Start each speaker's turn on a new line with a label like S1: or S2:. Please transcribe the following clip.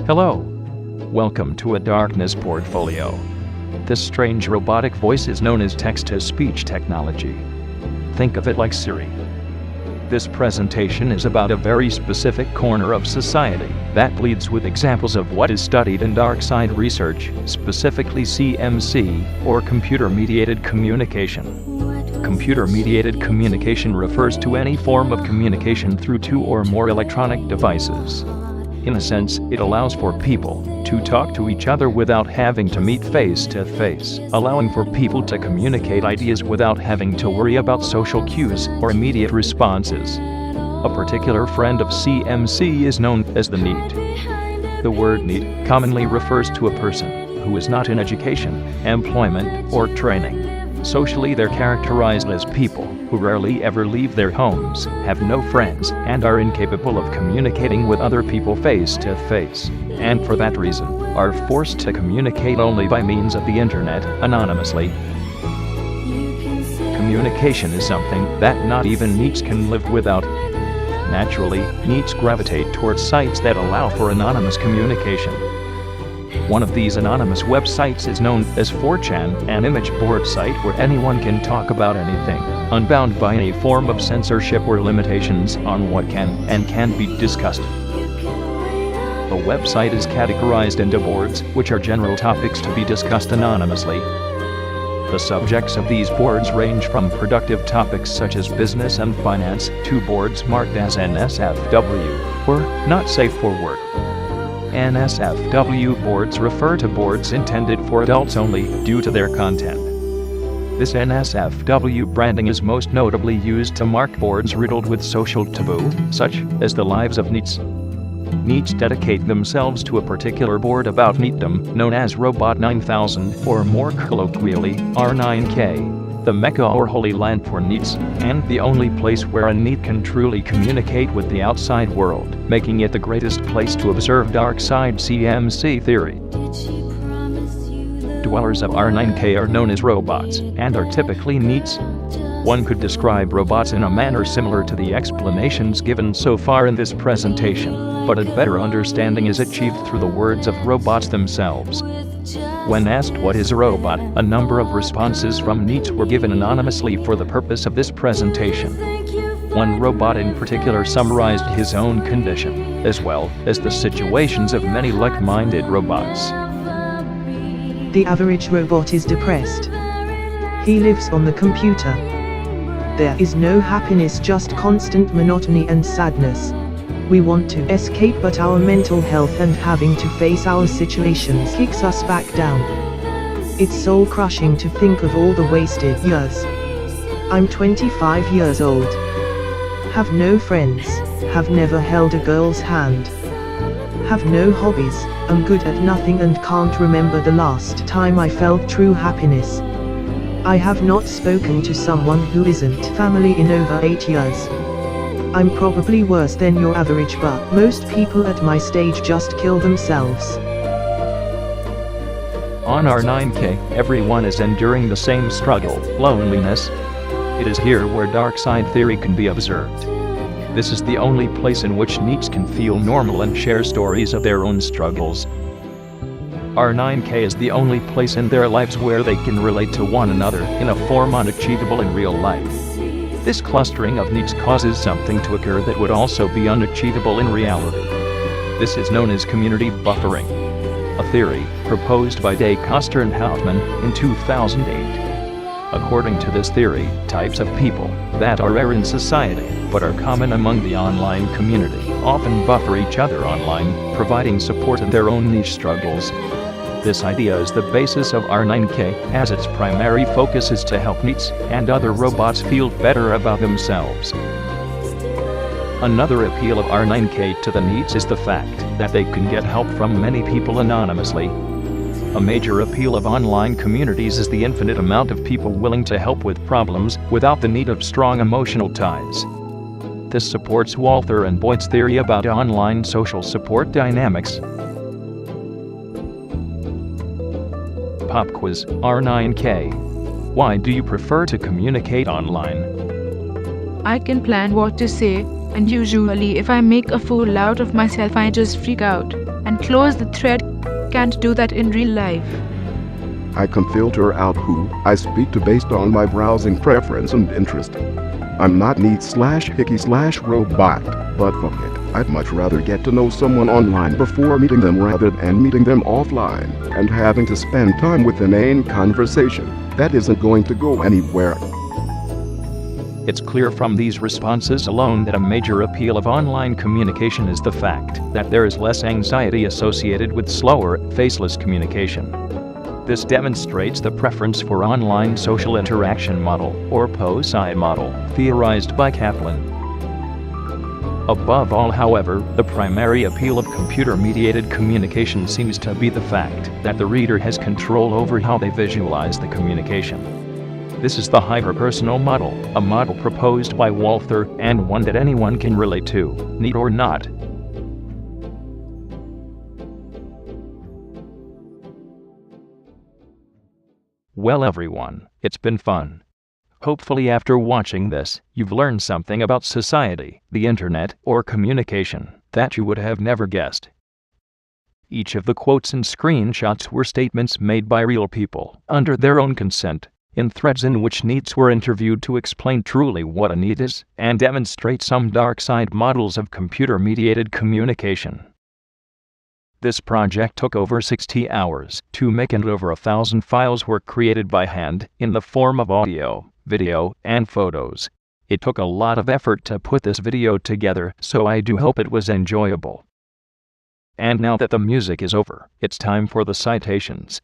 S1: Hello. Welcome to a Darkness portfolio. This strange robotic voice is known as text-to-speech technology. Think of it like Siri. This presentation is about a very specific corner of society that leads with examples of what is studied in dark side research, specifically CMC, or computer-mediated communication. Computer-mediated communication refers to any form of communication through two or more electronic devices. In a sense, it allows for people to talk to each other without having to meet face-to-face, allowing for people to communicate ideas without having to worry about social cues or immediate responses. A particular friend of CMC is known as the NEET. The word NEET commonly refers to a person who is not in education, employment, or training. Socially, they're characterized as people who rarely ever leave their homes, have no friends, and are incapable of communicating with other people face-to-face, and for that reason, are forced to communicate only by means of the internet, anonymously. Communication is something that not even NEETs can live without. Naturally, NEETs gravitate towards sites that allow for anonymous communication. One of these anonymous websites is known as 4chan, an image board site where anyone can talk about anything, unbound by any form of censorship or limitations on what can and can't be discussed. The website is categorized into boards, which are general topics to be discussed anonymously. The subjects of these boards range from productive topics such as business and finance to boards marked as NSFW, or not safe for work. NSFW boards refer to boards intended for adults only due to their content. This NSFW branding is most notably used to mark boards riddled with social taboo, such as the lives of NEETs. NEETs dedicate themselves to a particular board about NEETdom, known as Robot 9000, or more colloquially, R9K. The Mecca or Holy Land for NEETs, and the only place where a NEET can truly communicate with the outside world, making it the greatest place to observe dark side CMC theory. Dwellers of R9K are known as robots, and are typically NEETs. One could describe robots in a manner similar to the explanations given so far in this presentation, but a better understanding is achieved through the words of robots themselves. When asked what is a robot, a number of responses from NEETs were given anonymously for the purpose of this presentation. One robot in particular summarized his own condition, as well as the situations of many like-minded robots.
S2: The average robot is depressed. He lives on the computer. There is no happiness, just constant monotony and sadness. We want to escape, but our mental health and having to face our situations kicks us back down. It's soul-crushing to think of all the wasted years. I'm 25 years old. Have no friends, have never held a girl's hand. Have no hobbies, I'm good at nothing and can't remember the last time I felt true happiness. I have not spoken to someone who isn't family in over 8 years. I'm probably worse than your average, but most people at my stage just kill themselves.
S1: On R9K, everyone is enduring the same struggle, loneliness. It is here where dark side theory can be observed. This is the only place in which NEETs can feel normal and share stories of their own struggles. R9K is the only place in their lives where they can relate to one another in a form unachievable in real life. This clustering of NEETs causes something to occur that would also be unachievable in reality. This is known as community buffering, a theory proposed by Day Coster and Houtman in 2008. According to this theory, types of people that are rare in society but are common among the online community often buffer each other online, providing support in their own niche struggles. This idea is the basis of R9K, as its primary focus is to help NEETs and other robots feel better about themselves. Another appeal of R9K to the NEETs is the fact that they can get help from many people anonymously. A major appeal of online communities is the infinite amount of people willing to help with problems without the need of strong emotional ties. This supports Walther and Boyd's theory about online social support dynamics. Pop quiz, R9K. Why do you prefer to communicate online?
S3: I can plan what to say, and usually if I make a fool out of myself I just freak out. and close the thread. Can't do that in real life.
S4: I can filter out who I speak to based on my browsing preference and interest. I'm not neat/hickey/robot, but fuck it. I'd much rather get to know someone online before meeting them rather than meeting them offline and having to spend time with an inane conversation that isn't going to go anywhere.
S1: It's clear from these responses alone that a major appeal of online communication is the fact that there is less anxiety associated with slower, faceless communication. This demonstrates the preference for online social interaction model, or POSI model, theorized by Kaplan. Above all, however, the primary appeal of computer-mediated communication seems to be the fact that the reader has control over how they visualize the communication. This is the hyperpersonal model, a model proposed by Walther and one that anyone can relate to, NEET or not. Well everyone, it's been fun. Hopefully after watching this, you've learned something about society, the internet, or communication that you would have never guessed. Each of the quotes and screenshots were statements made by real people, under their own consent, in threads in which NEETs were interviewed to explain truly what a NEET is, and demonstrate some dark side models of computer-mediated communication. This project took over 60 hours to make, and over 1,000 files were created by hand, in the form of audio, video, and photos. It took a lot of effort to put this video together, so I do hope it was enjoyable. And now that the music is over, it's time for the citations.